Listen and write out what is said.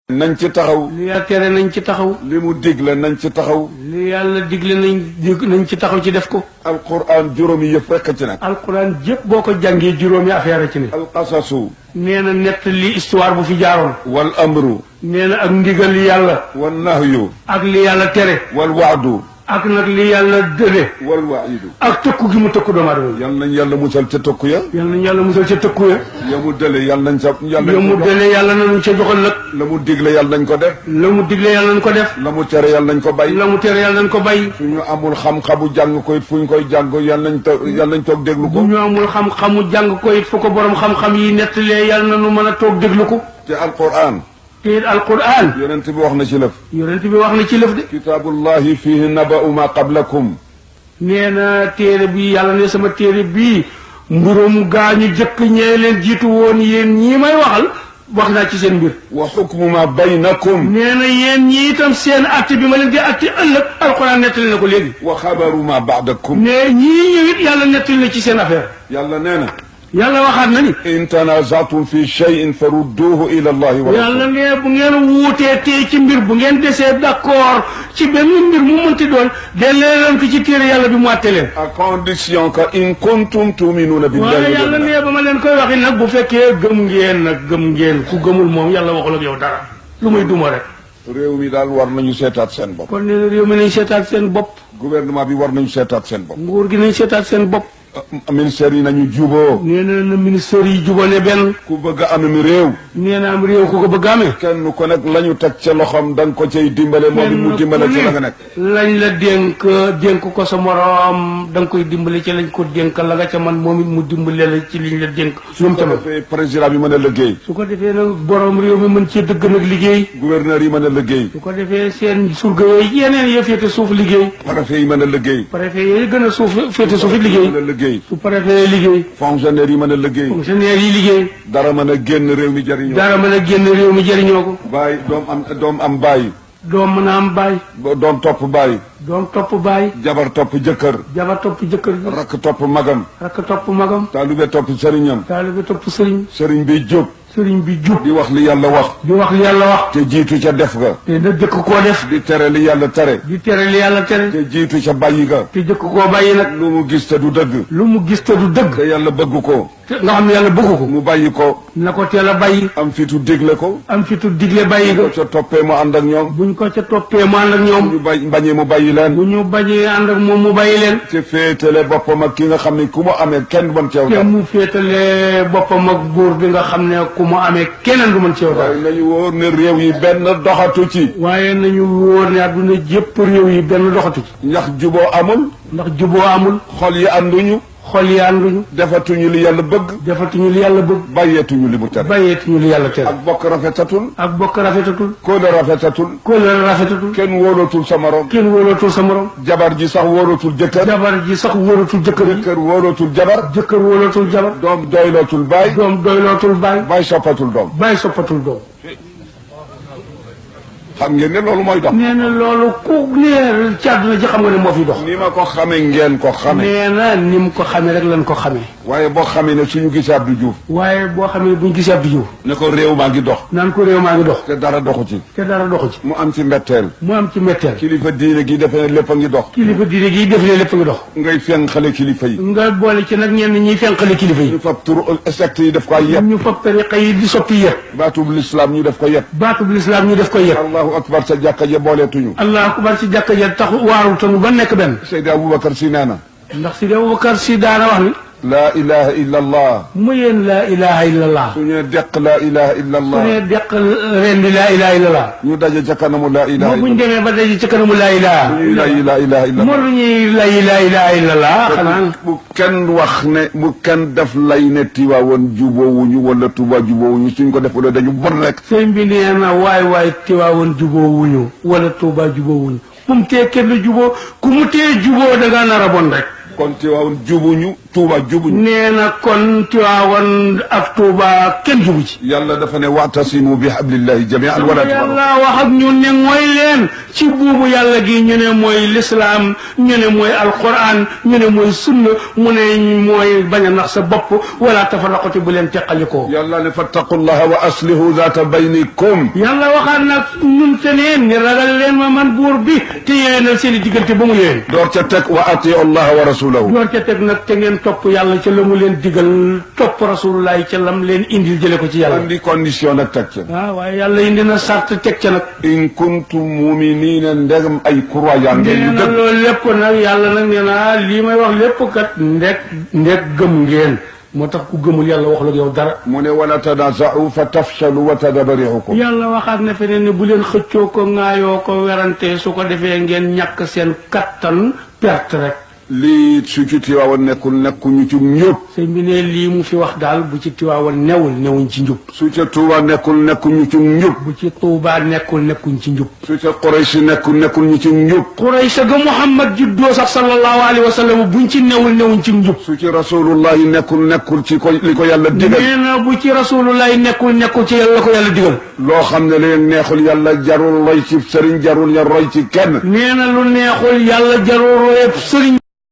nañ ci taxaw. li yàlla tere nañ ci taxaw. li mu digle nañ ci taxaw. li yàlla digle nañ ci taxaw ci def ko. alquran juróomi yëpp rekk ci nekk. alquran jépp boo ko jàngee juróomi affaire ci ne. alqasasu. nee na nett li histoire bu fi jaaroon. wal amru. nee na ak ndigal yàlla. wal nahyu. ak li yàlla tere. wal waadu. ak nag li yàlla dële. wal waidu. ak tëkku gi mu tëkku doomu aadama yi. yal nañ yàlla musal ca tëkku ya. yal nañ yàlla musal ca tëkku ya. ya mu dële yal nañ sa. ya mu dële yàlla nañ ca joxal nag. la mu digle yal nañ ko def. la mu digle yàlla nañ ko def. la mu tere yal nañ ko bay. la mu tere yàlla nañ ko bay. suñu amul xam-xamu jàng ko it fu ñu koy jàng yal nañ toog déglu ko. bu ñu amul xam-xamu jàng ko it fu ko borom xam-xam yi nettalee yàlla nañu mën a toog déglu ko. te alquran. te alquran. yonent bi wax na ci lëf. yonent bi wax na ci lëf de. kitaabullahi fihi naba'u ma qablakum. nee na téere bi yàlla ne sama téere bii mbirum gaañu jëkk ñee leen jiitu woon yéen ñii may waxal wax naa ci seen mbir. wa hukmu ma baynakum. nee na yéen ñii itam seen atte bi ma leen di atte ëllëg alquran nettali na ko léegi. wa xabaru ma ba'dakum. ne ñii ñëw it yàlla nettali na ci seen affaire. yàlla nee na. yàlla waxaat na ni. in tanazatum fi shay'in farudduhu ila allahi wa yàlla ne bu ngeen wuutee tey ci mbir bu ngeen desee d'accord ci benn mbir mu mënti doon dellee leen ko ci téere yàlla bi mu àtte leen. à condition que in kuntum tu'minuna billahi. waaye yàlla ne ba ma leen koy waxi nag bu fekkee gëm ngeen ku gëmul moom yàlla waxul ak yow dara lu muy duma rek. réew mi daal war nañu seetaat seen bopp. kon nee na réew mi nañ seetaat seen bopp. gouvernement bi war nañu seetaat seen bopp. nguur gi nañ seetaat seen bopp. ministère yi nañu juboo. nee na ministère yi jubale benn. ku bëgg a am réew. nee na am réew ku ko bëgg a amee. kenn ku nekk la ñu teg ca loxoom da nga ko cay dimbale. moom it mu dimbale ca la nga nekk. lañ la dénk ko sa morom da nga koy dimbale ci lañ ko dénk la nga ca man moom it mu dimbale la ci liñ la dénk. lu mu ca man su ko defee président bi mën a liggéey. su ko defee nag borom réew mi mën cee dëgg nag liggéey. gouverneur yi mën a liggéey. su ko defee seen surga yooyu yeneen ya féete suuf liggéey. préfet yi mën a liggéey. préfet yooyu gën a suuf féete suuf it liggéey. mën a liggéey. su préfet liggéey. fonctionnaire yi mën a liggéey. fonctionnaire yi liggéey. dara mën a génn réew mi jëriñoo. dara mën a génn réew mi jëriñoo ko. baay doom am baay. doom mën a am baay. doom topp baay. doom topp baay. jabar topp jëkkër. jabar topp jëkkër ji. rakk topp magam. rakk topp magam. taalube topp sëriñam. taalibe topp sëriñ. sëriñ bi jóg. sëriñ bi jub. di wax li yàlla wax. di wax li yàlla wax. te jiitu ca def ga. te na jëkk koo def. di tere li yàlla tere. di tere li yàlla tere. te jiitu ca bàyyi ga. te jëkk koo bàyyi nag. lu mu gis te du dëgg. lu mu gis te du dëgg. te yàlla bëgg ko. te nga xam ne yàlla bëgg ko. mu bàyyi ko. na ko teel a bàyyi. am fitu digle ko. am fitu digle bàyyi ko ko. ca toppee mu ànd ak ñoom. buñ ko ca toppee mu ànd ak ñoom. ñu bañee mu bàyyi leen. bu ñu bañee ànd ak moom mu bàyyi leen. te féetale boppam ak ki nga xam ne ku mu amee kenn du mën ceew te dara. mu féetale boppam ak buur bi nga xam ne ku mu amee keneen du mën ci yow dara. waaye nañu wóor ne réew yi benn doxatu ci. waaye nañu wóor ne àdduna jépp réew yi benn doxatu ci. ndax juboo amul. ndax juboo amul. xol yi ànduñu. xol yi ànduñu. defatuñu li yàlla bëgg. defatuñu li yàlla bëgg. bàyyeetuñu li mu tere. bàyyeetuñu li yàlla tere. ak bokk rafetatul. ak bokk rafetatul. kóola rafetatul. kóolal rafetatul. kenn wóolatul sa morom. kenn wóolatul sa morom. jabar ji sax wóolatul jëkkër. jabar ji sax wóolatul jëkkër yi. jëkkër wóolatul jabar. jëkkër wóolatul jabar. doom doylootul baay. doom doylootul baay. baay soppatul doom. baay soppatul doom. xam ngeen ne loolu mooy dox. nee na loolu ku nee ci àdduna ji xam nga ne moo fi dox. ni ma ko xamee ngeen ko xamee. nee na ni mu ko xamee rek lañ ko xamee. waaye boo xamee ne suñu gisee Abdou Diouf. waaye boo xamee buñ gisee Abdou Diouf. ne ko réew maa ngi dox. naan ko réew maa ngi dox. te dara doxu ci. te dara doxu ci. mu am ci mbetteel. mu am ci metteel. kilifa diine gi defe ne lépp a ngi dox. kilifa diine gi def ne lépp ngi dox. ngay fenqale kilifa yi. nga boole ci nag ñenn ñiy fenqale kilifa yi. ñu fab turu secte yi def ko ay yet. ñu fab tariqa yi di soppi yet. baatub lislaam ñu def ko yet. baatub lislaam ñu def ko yet. allahu akbar sa jàkka ja booleetuñu. allahu akbar ci jàkka ja tax waaru tanu ba nekk benn. Seydi Aboubacar si nee na. ndax si Abubakar si daana wax ni. laa ilaha illa allah. mu yéen laa ilaha illallah. su ñu deq laa ilaha illa su allah. ne deq ren di laa ilaha illallah. ñu daje ca kanamu laa ilaha moo illa buñ demee ba daje ci kanamu laa ilaha. ñuy laa ilaha illa moo allah. lu ñuy laa ilaha illallah xanaa. bu kenn wax ne bu kenn def lay ne Tiwaawoon juboowuñu wala Tuuba juboowuñu suñ ko defulee dañu bon rek. sëñ bi nee na waay Tiwaawoon juboo wuñu wala Tuuba juboo wuñu. bu mu tee kenn juboo ku mu tee juboo da ngaa nar a bon rek. kon Tiwaawan jubuñu Tuuba jubuñu nee na kon Tiwaawan ak Tuuba kenn jubu ci yàlla dafa ne wa'tasimu bi hablillahi jami'an wala tafarraqu yàlla wax ak ñun ne mooy leen ci buubu yàlla gi ñu ne mooy lislaam ñu ne mooy alquran ñu ne mooy sunna mu ne mooy bañ a nax sa bopp wala tafarraqu bu leen teqalikoo yàlla ne fattaqullaha wa aslihu zaata baynikum yàlla waxaat nag ñun feneen ni ragal leen ma man buur bi te yéenal seen i diggante ba mu yéen door ca teg wa atiu allaha wa rasulahu door ca teg nag te ngeen topp yàlla ca la mu leen digal topp rasulullahi ca lam leen indil jële ko ci yàlla andi condition nag teg ca waaye yàlla indi na sart teg ca nag in kuntum muminina ndegam ay croyant ngeen nee ñu na dëgg loolu lépp nag yàlla nag nee na lii may wax lépp kat ndek gëm ngeen moo tax ku gëmul yàlla wax la yow dara mu ne wala tanaza'u fa tafshalu wa tadhaba rihukum yàlla waxaat na feneen ne bu leen xëccoo ko ŋaayoo ko werante su ko defee ngeen ñàkk seen kattan perte rek lii su ci Tiwaawan nekkuñu ci njub sëñ bi ne lii mu fi wax daal bu ci Tiwaawan newuñ ci njub su ca Tuuba nekkuñu ci njub bu ci Tuuba nekkuñ ci njub su ca Quraysh nekkuñu ci njub Quraysh ga Muhammad juddoo sax sallallahu alayhi wa sallam buñ ci newuñ ci njub su ci rasulullahi nekkul ci ko li ko yàlla digal nee na bu ci rasulullahi nekkul ci yàlla ko yàlla digal loo xam ne leen neexul yàlla jarul roy ci sëriñ jarul ya roy ci kenn nee na lu neexul yàlla jarul roy sëriñ